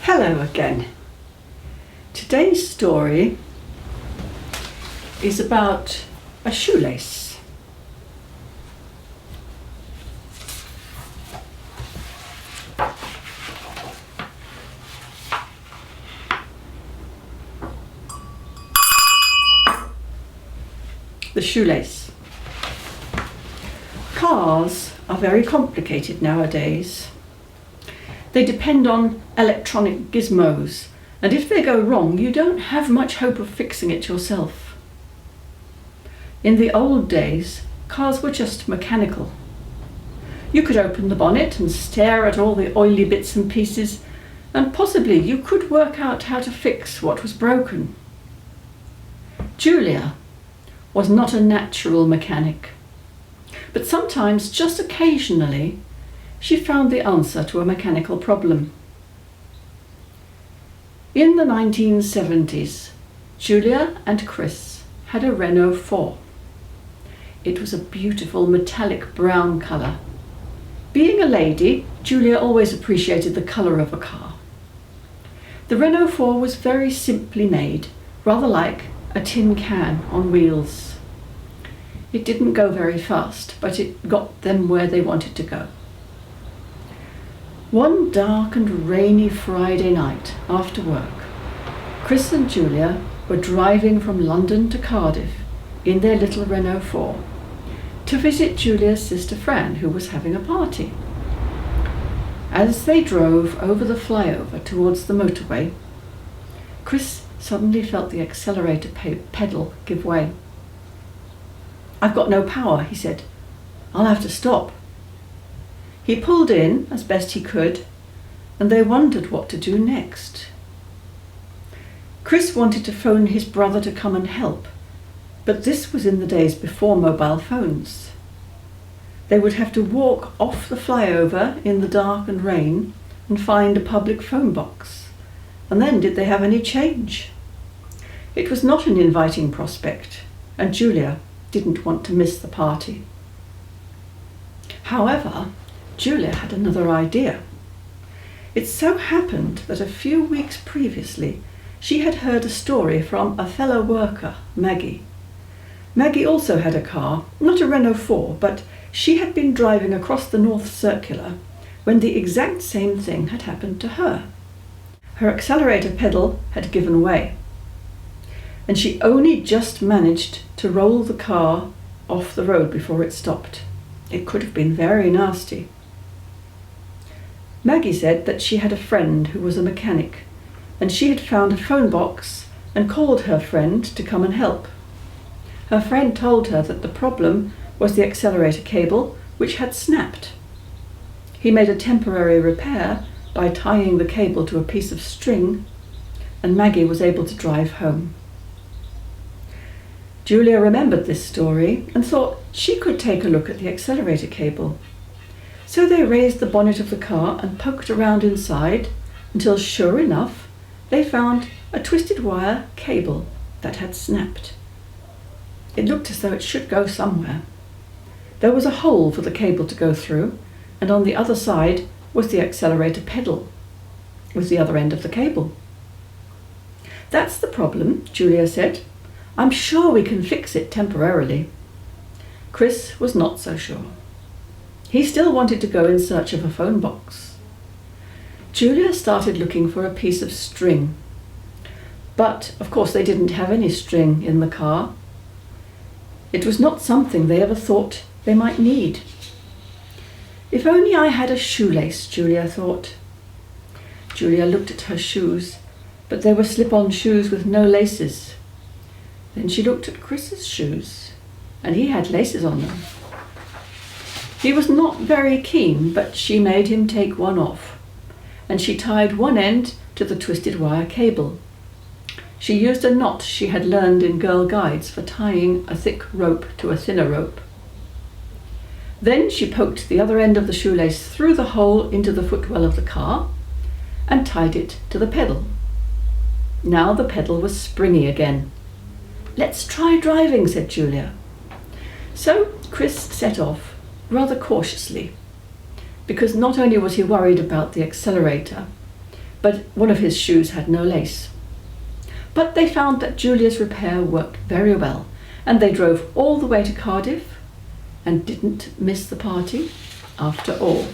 Hello again. Today's story is about a shoelace. The shoelace. Cars are very complicated nowadays. They depend on electronic gizmos, and if they go wrong, you don't have much hope of fixing it yourself. In the old days, cars were just mechanical. You could open the bonnet and stare at all the oily bits and pieces, and possibly you could work out how to fix what was broken. Julia was not a natural mechanic, but sometimes, just occasionally, she found the answer to a mechanical problem. In the 1970s, Julia and Chris had a Renault 4. It was a beautiful metallic brown colour. Being a lady, Julia always appreciated the colour of a car. The Renault 4 was very simply made, rather like a tin can on wheels. It didn't go very fast, but it got them where they wanted to go. One dark and rainy Friday night after work, Chris and Julia were driving from London to Cardiff in their little Renault 4 to visit Julia's sister Fran, who was having a party. As they drove over the flyover towards the motorway, Chris suddenly felt the accelerator pedal give way. "I've got no power," he said. "I'll have to stop." He pulled in as best he could, and they wondered what to do next. Chris wanted to phone his brother to come and help, but this was in the days before mobile phones. They would have to walk off the flyover in the dark and rain and find a public phone box. And then did they have any change? It was not an inviting prospect, and Julia didn't want to miss the party. However, Julia had another idea. It so happened that a few weeks previously she had heard a story from a fellow worker, Maggie. Maggie also had a car, not a Renault 4, but she had been driving across the North Circular when the exact same thing had happened to her. Her accelerator pedal had given way, and she only just managed to roll the car off the road before it stopped. It could have been very nasty. Maggie said that she had a friend who was a mechanic, and she had found a phone box and called her friend to come and help. Her friend told her that the problem was the accelerator cable, which had snapped. He made a temporary repair by tying the cable to a piece of string, and Maggie was able to drive home. Julia remembered this story and thought she could take a look at the accelerator cable. So they raised the bonnet of the car and poked around inside until, sure enough, they found a twisted wire cable that had snapped. It looked as though it should go somewhere. There was a hole for the cable to go through, and on the other side was the accelerator pedal with the other end of the cable. "That's the problem," Julia said. "I'm sure we can fix it temporarily." Chris was not so sure. He still wanted to go in search of a phone box. Julia started looking for a piece of string. But, of course, they didn't have any string in the car. It was not something they ever thought they might need. "If only I had a shoelace," Julia thought. Julia looked at her shoes, but they were slip-on shoes with no laces. Then she looked at Chris's shoes, and he had laces on them. He was not very keen, but she made him take one off, and she tied one end to the twisted wire cable. She used a knot she had learned in Girl Guides for tying a thick rope to a thinner rope. Then she poked the other end of the shoelace through the hole into the footwell of the car and tied it to the pedal. Now the pedal was springy again. "Let's try driving," said Julia. So Chris set off, rather cautiously, because not only was he worried about the accelerator, but one of his shoes had no lace. But they found that Julia's repair worked very well, and they drove all the way to Cardiff and didn't miss the party after all.